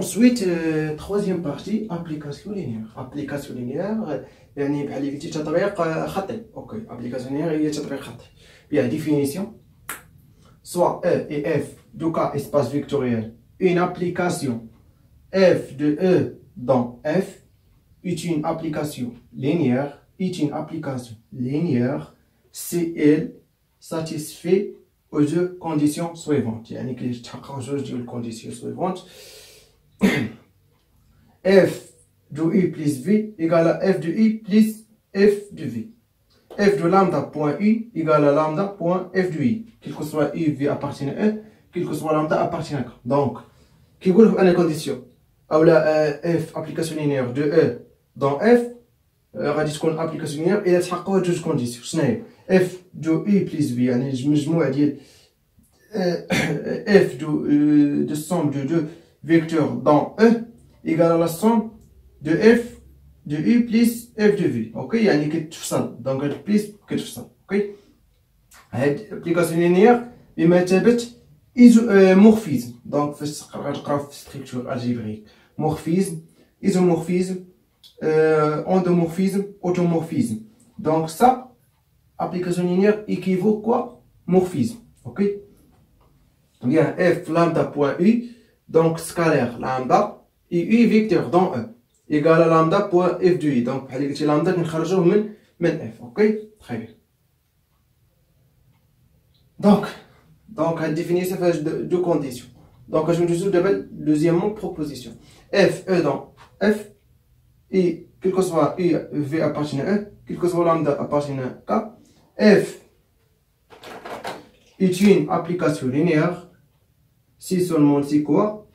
ensuite troisième partie application linéaire. application linéaire يعني بحال اللي قلتي تطبيق خطي. اوكي application linéaire هي تطبيق خطي. bien définition soit E et F de cas espace vectoriel. Une application f de E dans F est une application linéaire si elle satisfait aux deux conditions suivantes. يعني كي تحقق جوج ديال الكونديسيون suivantes. f de u plus v égale à f de u plus f de v. f de lambda point u égale à lambda point f de u. Quel que soit u, v appartient à e, quel que soit lambda appartient à k. Donc, qui vous fait une condition. Ou la f application linéaire de e dans f, غادي تكون application linéaire إلا تحققوا جوج كونديسيون. شنو هي؟ f de u plus v يعني مجموع ديال f de somme de deux vecteurs dans E égale à la somme de f de u plus f de v. ok يعني كتفصل دونك هاد بليس كتفصل. اوكي هاد ابليكاسيون لينيير بمثابه مورفيزم. دونك فاش غتقراو في ستركتور الجبريك مورفيزم ايزومورفيزم endomorphisme, automorphisme. Donc ça, application linéaire équivaut quoi? Morphisme. Ok? Bien, f lambda point u, donc scalaire lambda, et u vecteur dans E, égale à lambda point f de u. Donc, lambda نخرجوه من f. Ok? Très bien. Donc, à définir ça fait deux conditions. Donc, je me dis d'abord, deuxièmement, proposition. f e dans f, et quel que soit u, v appartient à e, quel que soit lambda appartient à k, f est une application linéaire si seulement si quoi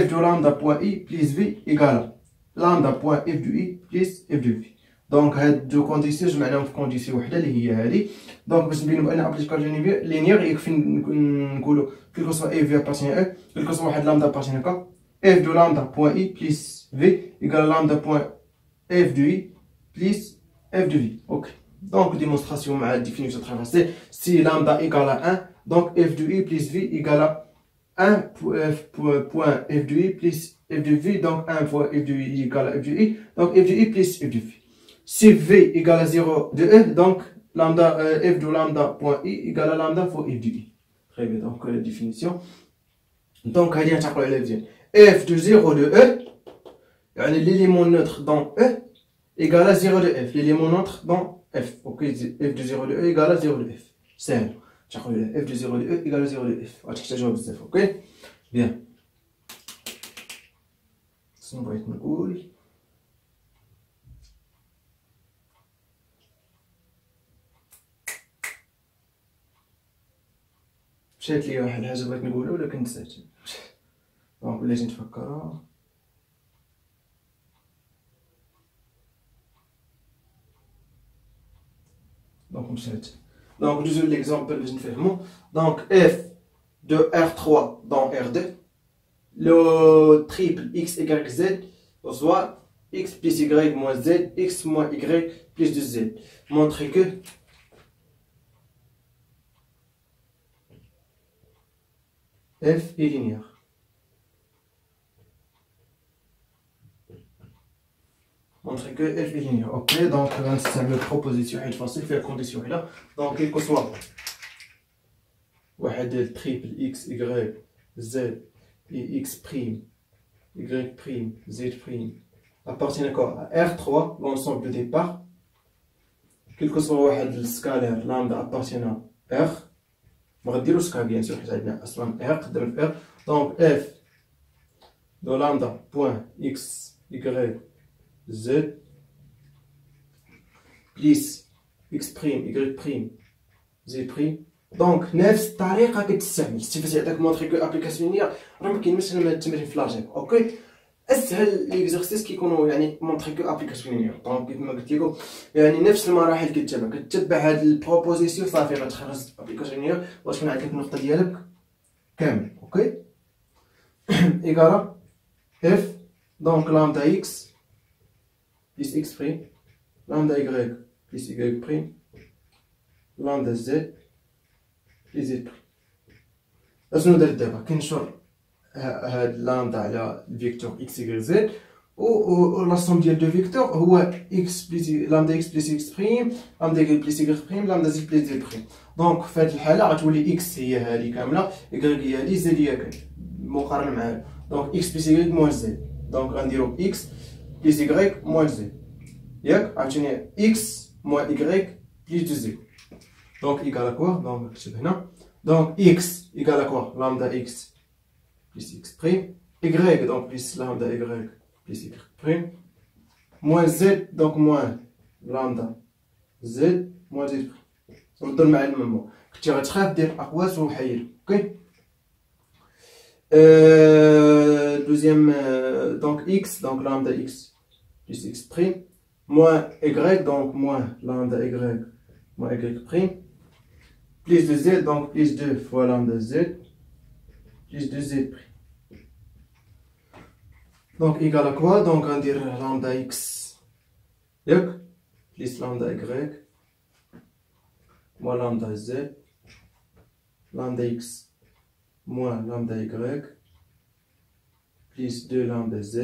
f de lambda point i plus v égale lambda point f de i plus f de v. Donc هاد دو كونديسيون جمعناهم في كونديسيون وحده اللي هي هادي. دونك باش نبينو بان ابليكاسيون لينيير يكفي نقولو كل كو اي في ابارتين ا كل كو واحد لامدا ابارتين ك f de lambda point i plus v égale lambda point f de i plus f de v. Ok. Donc démonstration مع définition très facile. Si lambda égale à 1, donc f de i plus v égale à 1 point f de i plus f de v, donc 1 fois f de i égale à f de i, donc f de i plus f de v. Si v égale à 0 de e, donc lambda f de lambda point i égale à lambda fois f de i. Très bien, donc la définition. Donc هادي نعتقلوا على مزيان. f de 0 de e, يعني l'élément neutre dans e égale à 0 de f, l'élément neutre dans f. Ok, f de 0 de e égale à 0 de f. سهل. تعقلوا f de 0 de e égale à 0 de f. غتحتاجوها بزاف. ok bien. شنو بغيت نقول؟ مشات لي واحد الحاجه بغيت نقولها ولكن نسيت. دونك وليت نتفكرها. Donc, donc disons l'exemple que je fais. Donc, f de R3 dans R2, le triple x, y, z, soit x plus y moins z, x moins y plus de z. Montrez que f est linéaire. Montrer que f est linéaire. Ok, donc c'est une proposition facile, faire condition là. Donc, quel que soit le triple x, y, z et x prime, y prime, z prime appartient à R3, l'ensemble de départ. Quel que soit le scalaire lambda appartient à R. On va dire le scalaire bien sûr, R. Donc, f de lambda point x, y, z plus x prime y prime z prime. دونك نفس الطريقه كتستعمل فاش يعطيك مونطري كو ابليكاسيون لينيير راه ما كاينش هاد التمرين في لاجيك. اوكي اسهل ليكزرسيس كيكونوا يعني مونطري كو ابليكاسيون لينيير. دونك كيف ما قلت لكم يعني نفس المراحل كتتبع هاد البروبوزيسيون صافي غتخرج ابليكاسيون لينيير وتكون عندك النقطه ديالك كامل. اوكي ايكالا اف دونك لامدا اكس plus x prime, lambda y plus y prime, lambda z plus z prime. أشنو درت دابا؟ كنشر هاد لامدا على الفيكتور اكس y z و لا سوم ديال دو فيكتور هو اكس بليس لامدا اكس بليس اكس بريم لامدا y بليس y بريم لامدا z بليس z بريم. دونك في هاد الحاله غتولي اكس هي هادي كامله y هي هادي z هي كامل مقارنه معاها. دونك اكس بليس y موان z دونك غنديرو اكس بليس y موان z ياك عاوتاني اكس موان y بليس دو z دونك ايكال كوا. دونك نكتب هنا دونك اكس ايكال كوا لامدا اكس بليس اكس بريم y دونك بليس لامدا y بليس y بريم موان z دونك موان لامدا z موان z بريم. ردو المعلم مو كنتي غتخاف دير اقواس وحيد. اوكي دوزيام دونك اكس دونك لامدا اكس بليس اكس بريم موان y دونك موان لامدا y موان y بريم بليس دو z دونك بليس دو فوا لامدا z بليس دو z بريم. دونك ايكال ا كوا دونك غندير لامدا اكس ياك بليس لامدا y موان لامدا z لامدا اكس موان لامدا y بليس دو لامدا z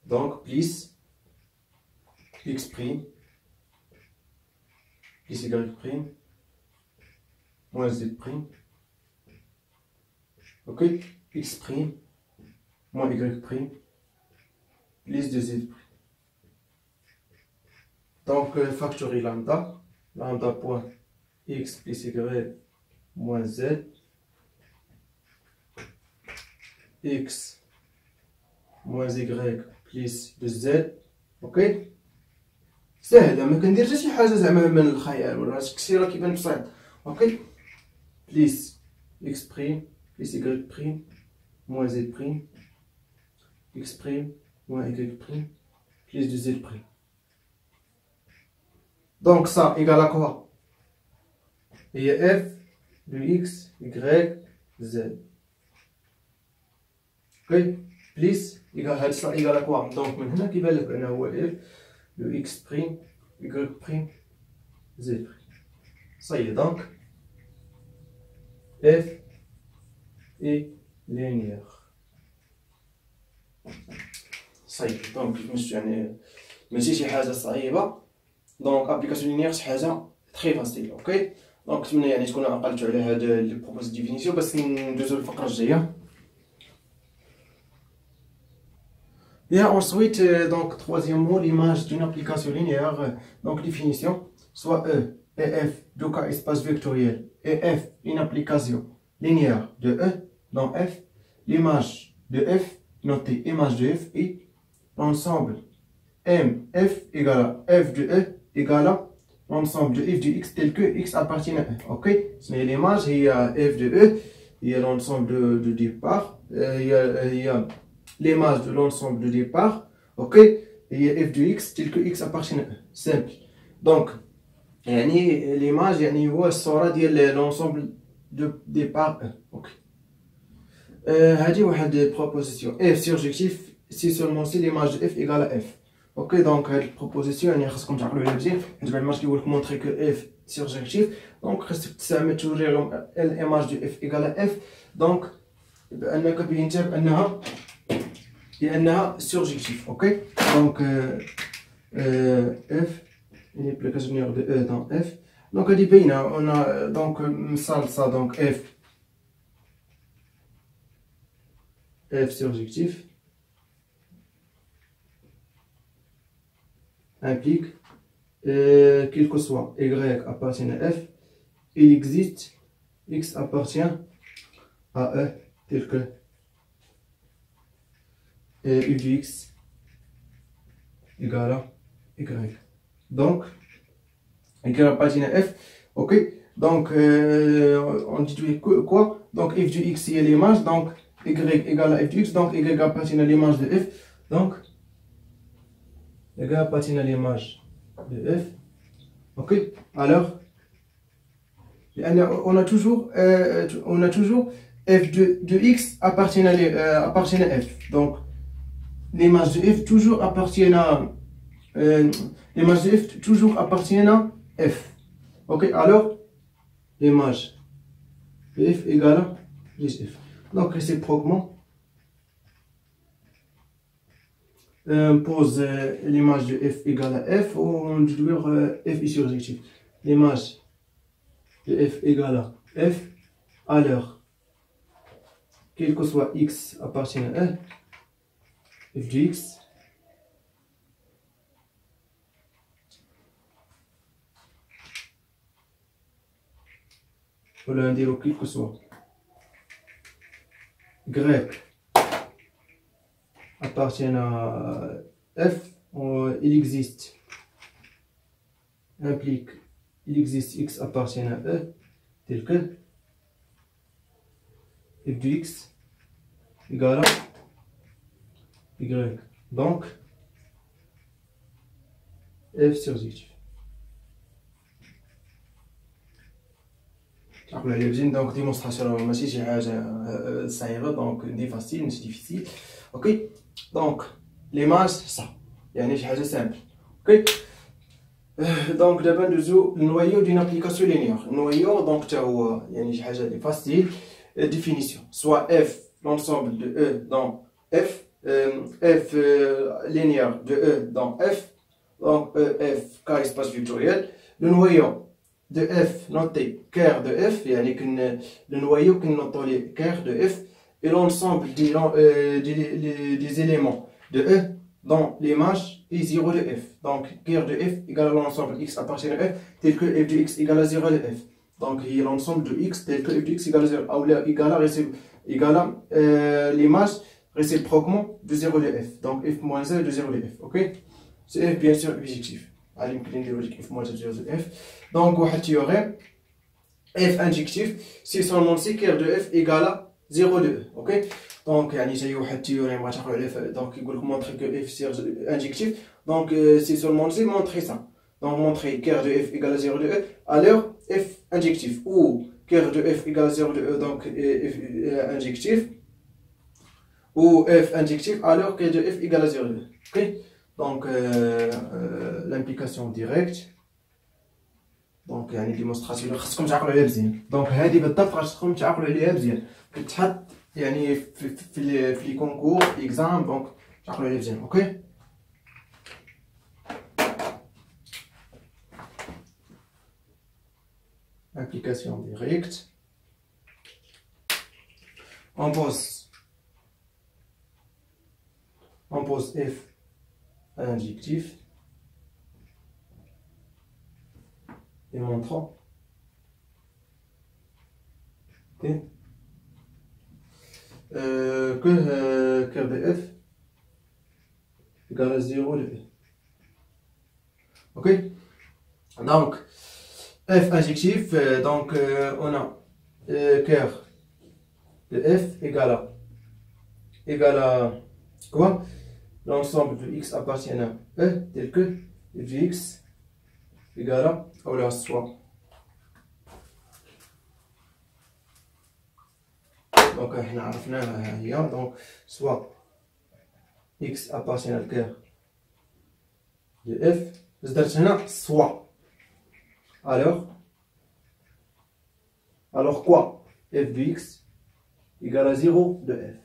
دونك بليس x بريم بليس y بريم موان z بريم. اوكي x بريم موان y بريم بليس دو z بريم. دونك فاكتوري لامدا لامدا بوان x بليس y موان z x موان y بليس دو z. اوكي ساهله ما كندير حتى شي حاجه زعما من الخيال ولا شي راه كيبان بسيط. اوكي بليس x بريم بليس y بريم موان z بريم x بريم موان y بريم بليس دو z بريم. دونك ça égale à quoi هي f de x y z. اوكي بليس ايكال هاد ça égale à quoi دونك من هنا كيبان لك بان هو f de x بريم y بريم z بريم. صاي دونك f est linéaire. صاي دونك مش يعني ماشي شي حاجه صعيبه. دونك ابليكاسيون لينيير شي حاجه تري فاسيل. اوكي دونك نتمنى يعني تكونوا عقلتوا على هاد لي بروبوز ديفينيسيون باش ندوزو للفقره الجايه. Bien, ensuite, donc, troisième mot, l'image d'une application linéaire. Donc, définition, soit E et F, deux cas espace vectoriel, et F, une application linéaire de E dans F, l'image de F, notée image de F, et l'ensemble M, F égale à F de E égale à l'ensemble de F de X tel que X appartient à E. Ok, c'est l'image, il y a F de E, il y a l'ensemble de départ, il y a l'image de l'ensemble de départ, ok, et il y a f de x tel que x appartient à E. Simple. Donc, l'image هو الصورة ديال l'ensemble de départ E. Ok. هذه واحد proposition f surjectif si seulement si l'image de f égale à f. Ok, donc هاد proposition يعني خاصكم تعقلوا عليها مزيان حيت بعد ما كيقول لك montrer que f surjectif donc خاصك تستعمل توريهم l'image de f égale à f donc بأنك بينتها بأنها surjectif. Ok, donc f une application de E dans f. Donc on a donc ça donc f surjectif implique quel que soit y appartient à f, il existe x appartient à E tel que u de x égale à y. Donc, y appartient à f. Ok, donc on dit quoi? Donc f de x c'est l'image, donc y égale à f de x, donc y appartient à l'image de f. Donc y appartient à l'image de f. Ok, alors on a toujours f de x appartient à f. Donc l'image de f toujours appartient à l'image de f toujours appartient à f. Ok, alors l'image de f égale à plus f. Donc réciproquement, on pose l'image de f égale à f, ou on déduire f est surjectif. L'image de f égale à f, alors quel que soit x appartient à f de x ولا نديرو quel que soit y appartient à f, il existe, implique, il existe x appartient à e, tel que f de x égale à y. Donc f surjectif. Donc démonstration ماشي شي حاجه صعيبه، دونك دي فاسيل ماشي ديفيسيل. اوكي دونك ليماج صح يعني شي حاجه سامبل. اوكي دونك دابا ندوزو للنويو ديال ابليكاسيون لينيير. النويو دونك حتى هو يعني شي حاجه دي فاسيل. définition soit f l'ensemble de e dans f, f linéaire de e dans f, donc e f car espace vectoriel. Le noyau de f noté cœur de f, يعني كن le noyau كن نوطو cœur de f et l'ensemble des éléments de e dans l'image est 0 de f. Donc cœur de f égale à l'ensemble x appartient à f tel que f de x égale à 0 de f. Donc il y a l'ensemble de x tel que f de x égale à 0 ou égale à l'image réciproquement de 0 de f. Donc f moins 0 de 0 de f. Ok, c'est f bien sûr objectif. Allez, f moins 0 de f. Donc on a théorème f injectif si seulement si cœur de f égale à 0 de e. Ok, donc يعني جاي واحد théorème غتعرفوا عليه. Donc يقول لك montrer que f injectif. Donc si seulement si montrer ça. Donc montrer cœur de f égale à 0 de e, alors f injectif ou cœur de f égale à 0 de e, donc f injectif, ou f injectif alors cœur de f égale à 0 de e. Ok, donc l'implication directe. دونك يعني ديمونستراسيون خاصكم تعقلوا عليها مزيان. دونك هذه بالضبط خاصكم تعقلوا عليها مزيان، كتحط يعني في لي كونكور اكزام، دونك تعقلوا عليها مزيان. اوكي application directe. On pose f injectif et montrant que cœur de f égale à 0 de e. Ok, donc f injectif, donc on a cœur de f égale à quoi? L'ensemble de x appartient à e tel que f de x égale à ou là soit, donc احنا عرفناها هي، donc soit x appartient à cœur de f، درت هنا soit. Alors quoi? f de x égale à 0 de f.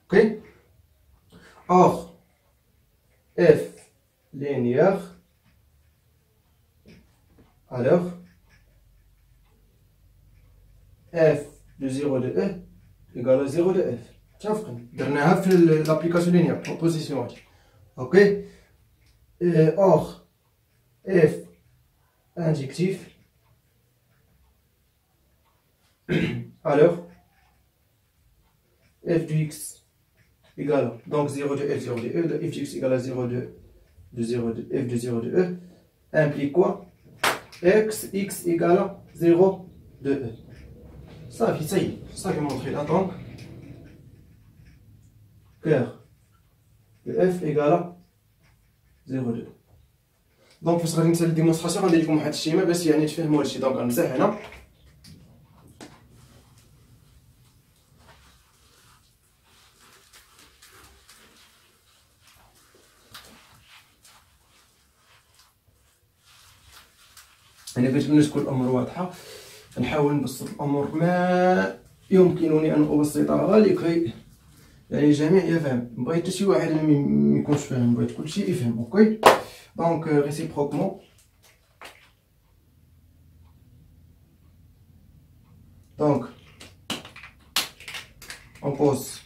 Ok, or f linéaire, alors f de 0 de e égale à 0 de f. تفهم درناها في l'application linéaire proposition. Ok, or f injectif alors f de x égale donc 0 de f, 0 de e, de f de x égale à 0 de f de 0 de e implique quoi? x égale à 0 de e. Ça y est, ça qui montré là. Donc cœur de f égale à 0 de e. دونك فاش غادي نسال الديمونستراسيون غندير لكم واحد الشيما باش يعني تفهموا هادشي. دونك غنمسح هنا انا باش تكون الامور واضحه، نحاول نبسط الامور ما يمكنني أن أبسطها لكي يعني الجميع يفهم. مبغيت حتى شي واحد ميكونش فاهم، بغيت كلشي يفهم. اوكي دونك réciproquement. Donc on pose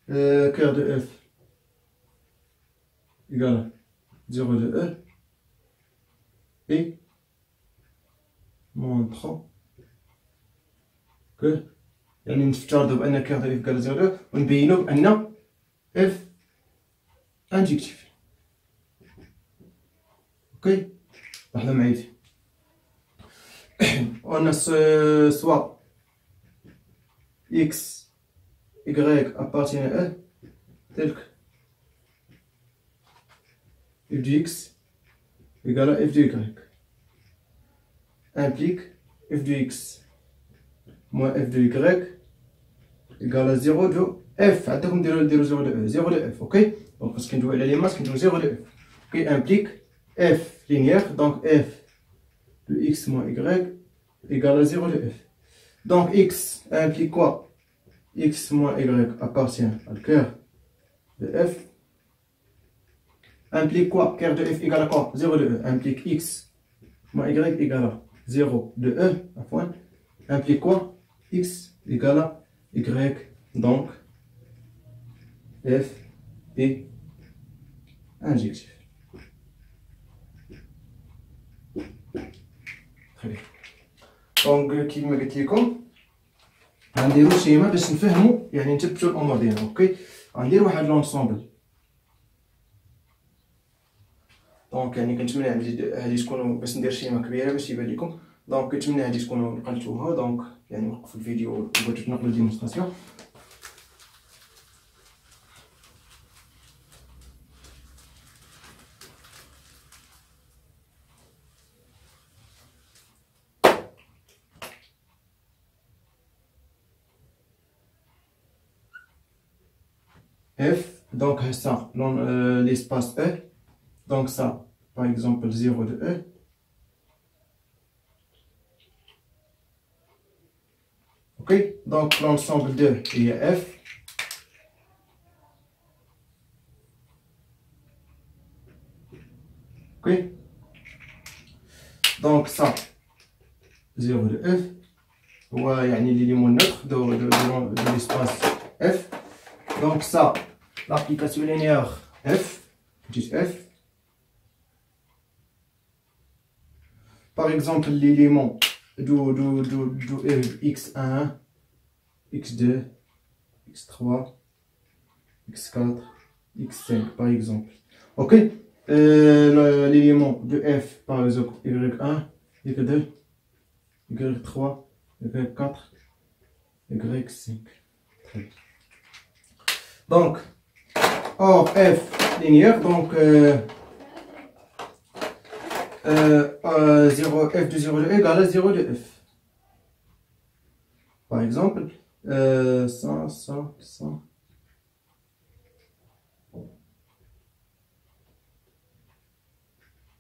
cœur de F égale 0 de E et montrons que يعني نفترضوا بأن كير دو F égale 0 de E ونبينوا بأن F injectif. اوكي لحظة معايا. on a soit x y appartient à E tel que f de x égale à f de y implique f de x moins f de y égale à 0 de f. عندكم ديروا 0 de E 0 de f. اوكي دونك فاش كندويو على لي ماس كندويو 0 de f. اوكي implique f linéaire donc f de x moins y égale à 0 de f. Donc x implique quoi? X moins y appartient à le cœur de f. Implique quoi? Cœur de f égale à quoi? 0 de e. Implique x moins y égale à 0 de e. Implique quoi? X égale à y. Donc f est injectif. Très bien. Donc كيما قلت لكم غنديرو شيما باش نفهمو يعني نثبتو الامور ديالنا. اوكي غندير واحد لونسومبل. دونك يعني كنتمنى هادي تكونوا باش ندير شيما كبيره باش يبان لكم. دونك كنتمنى هادي تكونوا نقلتوها. دونك يعني وقف الفيديو وبغيتو تنقلوا ديمونستراسيون. F, donc ça, l'espace E, donc ça, par exemple 0 de E, ok, donc l'ensemble de il y a F, ok, donc ça, 0 de F, ouais, يعني l'élément neutre de l'espace F. Donc ça, l'application linéaire f, petite f. Par exemple, l'élément de x1, x2, x3, x4, x5 par exemple. Ok, l'élément de f par exemple y1, y2, y3, y4, y5. Très bien. Donc, or f linéaire, donc 0, f de 0 de e égale à 0 de f. Par exemple, ça.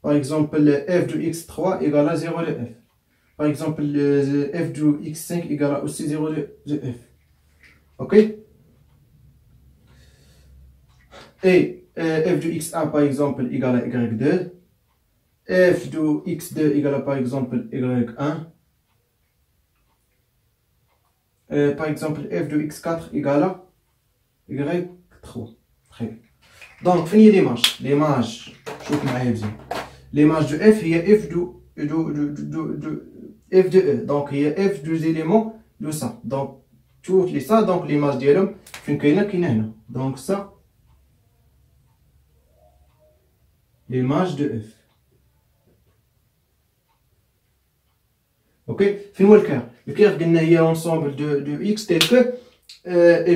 Par exemple, f de x3 égale à 0 de f. Par exemple, f de x5 égale à aussi 0 de f. Ok? Et f de x1 par exemple égale à y2, f de x2 égale à par exemple y1, par exemple f de x4 égale à y3. Très bien. Donc fini l'image. L'image, l'image de f, il y a f f de e. Donc il y a f deux éléments de ça. Donc toutes les ça, donc l'image d'elom, donc ça. L'image de f. Ok, fin le cœur. Le cœur il y a ensemble de x tel que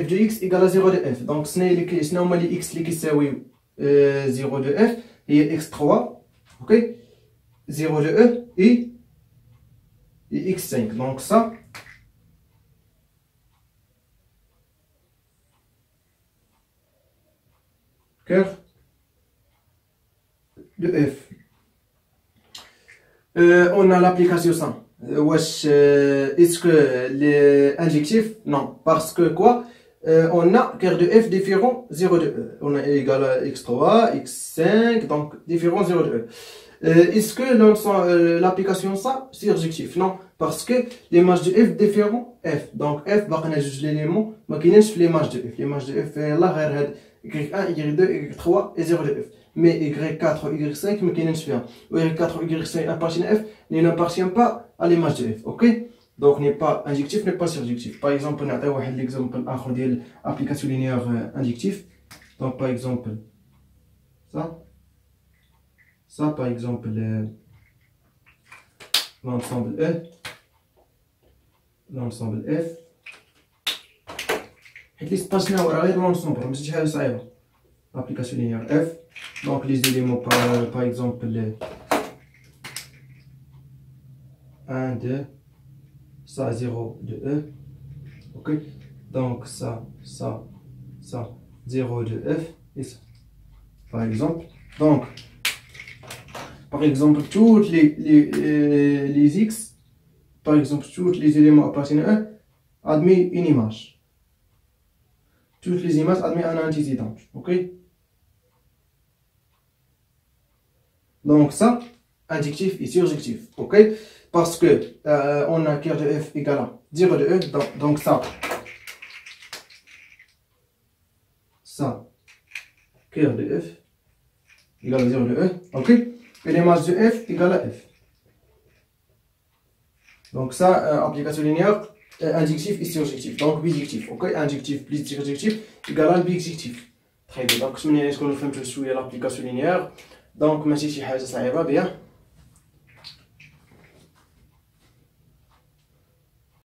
f de x égale à 0 de f. Donc ce n'est les x qui sont 0 de f et x3, ok, 0 de e et x5. Donc ça, cœur de f. On a l'application ça. Est-ce que les injectifs? Non, parce que quoi? On a cœur de f différent 0 de e. On a égal à x3, x5, donc différent 0 de e. Est-ce que l'application ça, c'est surjectif? Non, parce que l'image de f différent f. Donc f, باقي لنا جوج l'élément ما كاينينش في l'image de f. L'image de f يلاه غير هاد y1, y2, y3 et 0 de f. Mais y4 ou y5 ما كاينينش فيها. y4 ou y5 appartient à f, n'appartient pas à l'image de f. OK? Donc n'est pas injectif, n'est pas surjectif. Par exemple, on a un exemple آخر ديال application linéaire injectif. Donc par exemple ça par exemple l'ensemble E, l'ensemble F. حيت لي سباسنا راه غير l'ensemble ماشي شي حاجه صعيبه. Application linéaire F. Donc les éléments par exemple 1, 2, ça 0 de E. OK? Donc ça 0 de F et ça. Par exemple. Donc par exemple, toutes les x, par exemple, tous les éléments appartiennent à 1, admet une image. Toutes les images admettent un antécédent. OK? Donc, ça, injectif et surjectif. OK? Parce que on a cœur de f égale à 0 de e. Donc, ça, cœur de f égale à 0 de e. OK? Et l'image de f égale à f. Donc ça, application linéaire, injectif et surjectif. Donc bijectif. OK? Injectif plus surjectif égale à bijectif. Très bien. Donc je vais vous faire l'application linéaire. Donc ماشي شي حاجة صعيبة بها.